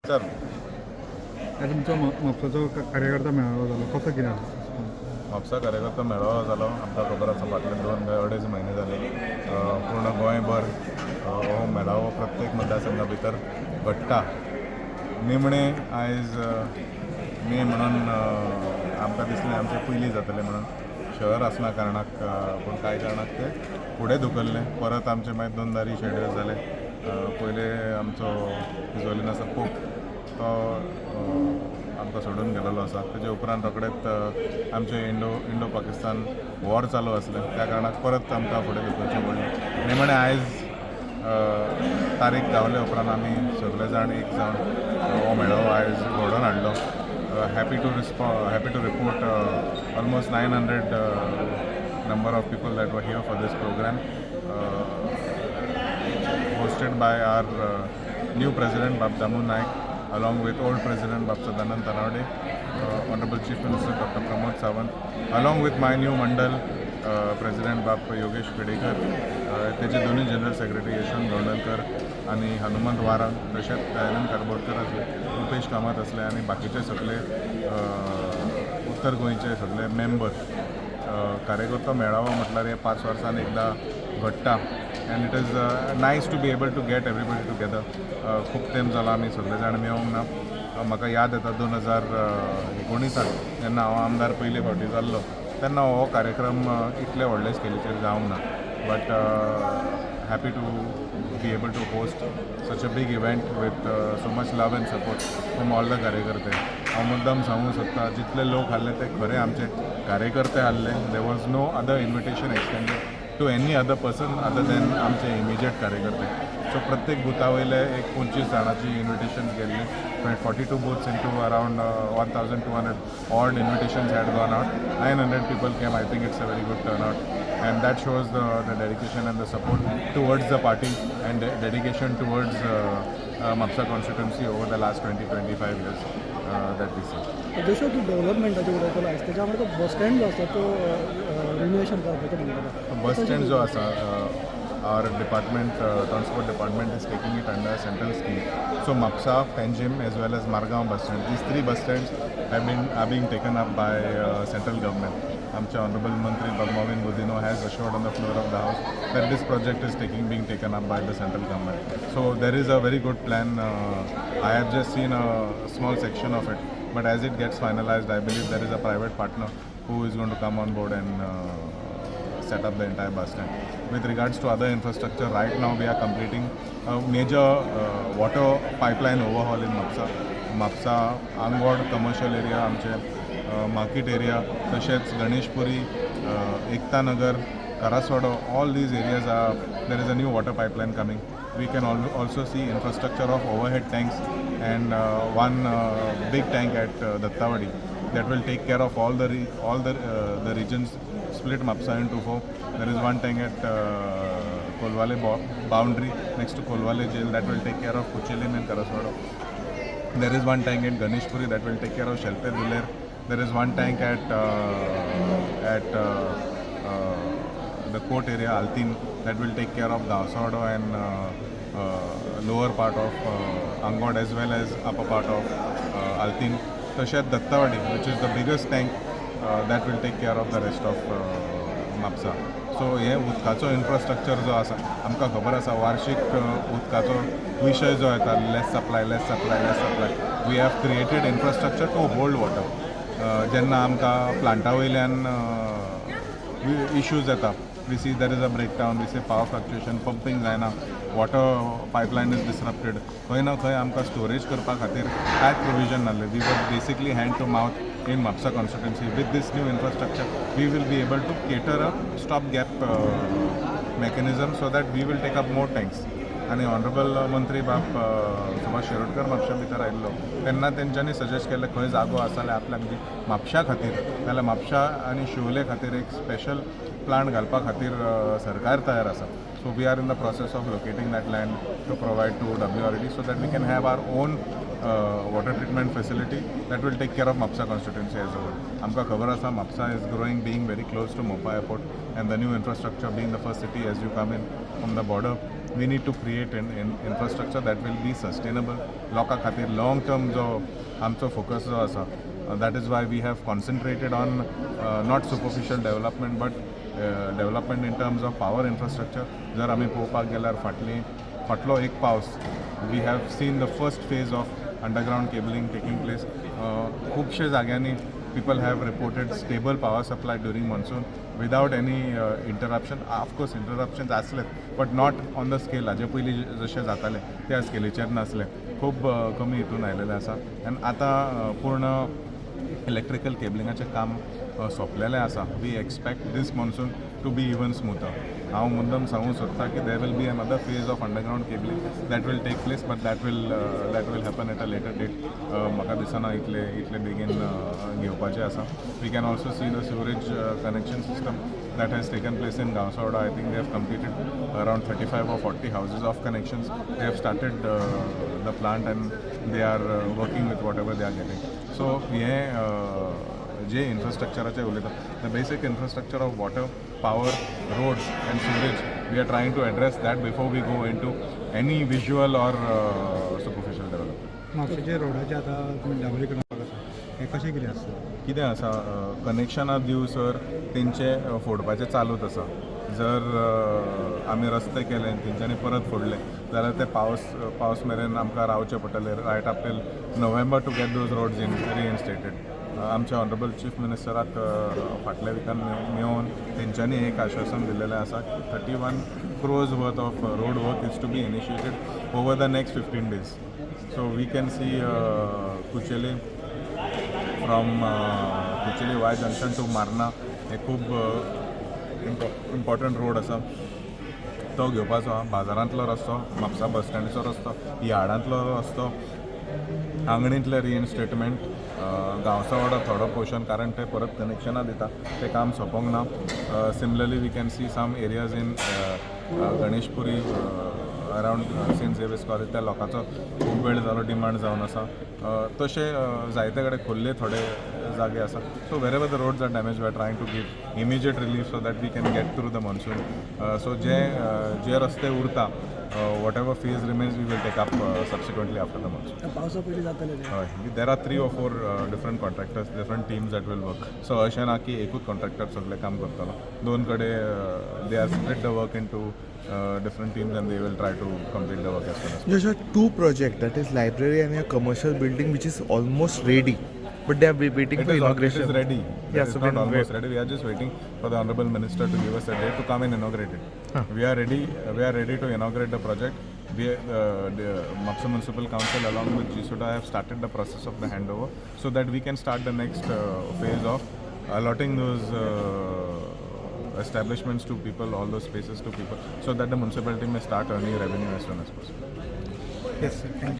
तर आज तुमचो म्हापसाचो कार्यकर्ता मेळावो जालो कसो कितें म्हापसा कार्यकर्ता मेळावो जालो आमकां खबर आसा फाटले 2-2.5 म्हयने जाले पूर्ण गोंयभर हो मेळावो प्रत्येक मतदारसंघा भितर घडटा. निमणे आयज मे म्हणून आमकां दिसलें आमचें पयलीं जातलें म्हणून शहर आसना कारणाक पूण कांय कारणाक ते फुडें धुकल्लें. परत आमचे मागीर 2दा रिशेड्यूल जाले. पयले आमचो इजोलिन आसा पोप तो आमकां सोडून गेलेलो आसा. तेजे उपरांत रोखडेंच आमचे इंडो पाकिस्तान वॉर चालू आसलें त्या कारणाक परत आमकां फुडें धुकलचें पडलें. निमणें आयज तारीख गावले उपरांत आमी सगळे जाण एक जावन हो मेळावो आयज घडोवन हाडलो. Happy to report almost 900 number of people that were here for this program, hosted by our new president Bab Damu Naik, along with old president Bab Sadanand Tanawade, honorable chief minister Dr. Pramod Sawant, along with my new mandal president Bab Yogesh Pedekar, तेजे दोन्ही general secretary Yashwant गोंडलकर आणि हनुमंत वारा, तशेंच दयानंद कारबोडकर आसले, रुपेश कामत असले आणि बाकीचे सगळे उत्तर गोंयचे सगळे मेंबर. कार्यकर्ता मेळावो म्हटल्यार हे 5 वर्सान एकदा घडटा and it is nice to be able to get everybody together. खूब टायम जालो आमी सगळे जाण मेळोंक ना. म्हाका याद येता 2019 जेन्ना हांव आमदार पयले फावटी जाल्लो तेन्ना हो कार्यक्रम इतले व्हडले स्केलीचेर जावंक ना. But happy to be able to host such a big event with so much love and support from all the कार्यकर्ते. हांव मुद्दाम सांगूंक सोदता जितले लोक आसले ते खरे आमचे कार्यकर्ते आसले. There was no other invitation extended to any other person other than आमचे इमिजिएट कार्यकर्ते. सो प्रत्येक बुथा वयले एक 25 जाणांची इन्विटेशन गेल्ली. 42 booths into around 1200 odd invitations had gone out. 900 people came. I think it's a very good turnout. And that shows the dedication and the support towards the party and dedication towards Mapsa constituency over the last 20-25 years that we see. जसं की डेव्हलपमेंटाचे उलयतलो आयज त्याच्या तो bus stand जो आसा तो renovation करपाचें म्हणटात. बस स्टँड जो आसा our department, transport department is taking it under a central scheme. So Mapsa, Panjim as well as Margaon bus stand, these 3 bus stands are being taken up by central government. Amcha honorable Mantri Padmavin Budino has assured on the floor of the house that this project is being taken up by the central government. So there is a very good plan. I have just seen a small section of it, but as it gets finalized, I believe there is a private partner who is going to come on board and set up the entire bus stand. With regards to other infrastructure, right now we are completing a major water pipeline overhaul in Mapsa, Angod commercial area, आमचे market area, तशेंच Ganeshpuri, Ekta Nagar, Karaswado, all these areas there is a new water pipeline coming. We can also see infrastructure of overhead tanks and one big tank at Dattawadi that will take care of all the regions. Split Mapsa into 4. There is one tank at Kolwale boundary next to Kolwale jail that will take care of Kuchilim and Karaswado. There is one tank at Ganeshpuri that will take care of Shelpe Duler. There is one tank at the court area Altin that will take care of Daswado and lower part of Angod as well as upper part of Altin. Tashat Dattawadi, which is the biggest tank, that will take care of the rest of Mapsa. So हे उदकाचो infrastructure जो आसा आमकां खबर आसा वार्षिक उदकाचो विशय जो येता less supply. We have created infrastructure to hold water. जेन्ना आमकां प्लांटा वयल्यान इश्यूज येता, we see there is a breakdown, we see power fluctuation, pumping जायना, वॉटर पायपलायन इज डिसरप्टेड. खंय ना खंय आमकां स्टोरेज करपा खातीर कांयच प्रोविजन नासलें. We were basically hand to mouth in Mapsa constituency. With this new infrastructure, we will be able to cater a stop-gap mechanism so that we will take up more tanks. आणि honourable मंत्री बाब सुभाष शिरोडकर म्हापशा भितर आयिल्लो तेन्ना तेंच्यांनी suggest केलें खंय जागो आसा जाल्यार आपल्याक म्हापशा खातीर जाल्यार म्हापशा आनी शिवोले खातीर एक स्पेशल प्लांट घालपा खातीर सरकार तयार आसा. So we are in the process of locating that land to provide to WRD so that we can have our own water treatment facility that will take care of Mapsa constituency as well. आमकां खबर आसा Mapsa is growing, being very close to Mopa airport, and the new infrastructure being the first city as you come in from the border we need to create infrastructure that will be sustainable लोकां खातीर long term जो आमचो फोकस जो आसा that is why we have concentrated on not superficial development but development in terms of power infrastructure. जर आमी पळोवपाक गेल्यार फाटलो एक पावस we have seen the first phase of underground cabling taking place. खुबशे जाग्यांनी people have reported stable power supply during monsoon without any interruption. Of course interruptions आसले but not on the scale हाजे पयलीं जशें जातालें त्या स्केलीचेर नासले. खूब कमी हितून आयलेलें आसा आनी आतां पूर्ण इलेक्ट्रिकल केबलिंगाचें काम सोंपलेलें आसा. We expect this monsoon to be even smoother. हांव मुद्दम सांगूंक सोदता की there will be another phase of underground cabling that will take place but that will happen at a later date. म्हाका दिसना इतले बेगीन घेवपाचें आसा. We can also see the sewerage connection system that has taken place in Gausawada. I think they have completed around 35 or 40 houses of connections. They have started the plant and they are working with whatever they are getting. So जे इन्फ्रास्ट्रक्चराचे उलयता the basic infrastructure of water power roads and sewerage we are trying to address that before we go into any visual or superficial development. म्हापशेचे रोडाचे आतां तुमी डांबरीकरण करता हें कशें कितें आसता? कितें आसा कनेक्शनां दिवसर तेंचे फोडपाचें चालूच आसा. जर आमी रस्ते केले तेंच्यांनी परत फोडले जाल्यार ते पावस मेरेन आमकां रावचें पडटलें right up till November to get those roads reinstated. आमच्या ऑनरेबल चीफ मिनिस्टराक फाटल्या विकान मेळून तेंच्यांनी एक आश्वासन दिलेलें आसा की 31 crores worth of road work is to be initiated over the next 15 days. So we can see Kucheli from Kucheli Y junction to Marna एक खूब इम्पॉर्टंट रोड आसा तो घेवपाचो आहा. बाजारांतलो रस्तो म्हापसा बस स्टँडीचो रस्तो यार्डांतलो रस्तो आंगणींतलें रिइन्स्टेटमेंट गांवसावाडा थोडो पोर्शन कारण ते परत कनेक्शनां दिता तें काम सोंपोंक ना. Similarly we can see some areas in Ganeshpuri around saint Xavier's college त्या लोकांचो खूब वेळ जालो डिमांड जावन आसा. तशे जायते कडेन खोल्ले थोडे जागे आसा. So wherever the roads are damage we are trying to give immediate relief so that we can get through the monsoon. So जे रस्ते उरता whatever phase remains we will take up subsequently after the monsoon. पावसा पयलीं जातलें तें. There are 3 or 4 different contractors, different teams that will work. So अशें ना की एकूच कॉन्ट्रॅक्टर सगळें काम करतलो. दोन कडेन they are split the work into different teams and they will try to complete the work as soon as possible. There's a 2 projects, that is library and a commercial building which is almost ready, but they are waiting for inauguration. It is ready. Yeah, It's so not when almost ready. We are just waiting for the honorable minister to give us a date to come and inaugurate it. We are ready. We are ready to inaugurate the project. The Mapsa Municipal Council along with GSUDA have started the process of the handover so that we can start the next phase of allotting those establishments to people, all those spaces to people, so that the municipality may start earning revenue as soon as possible. Yes, sir. Thank you.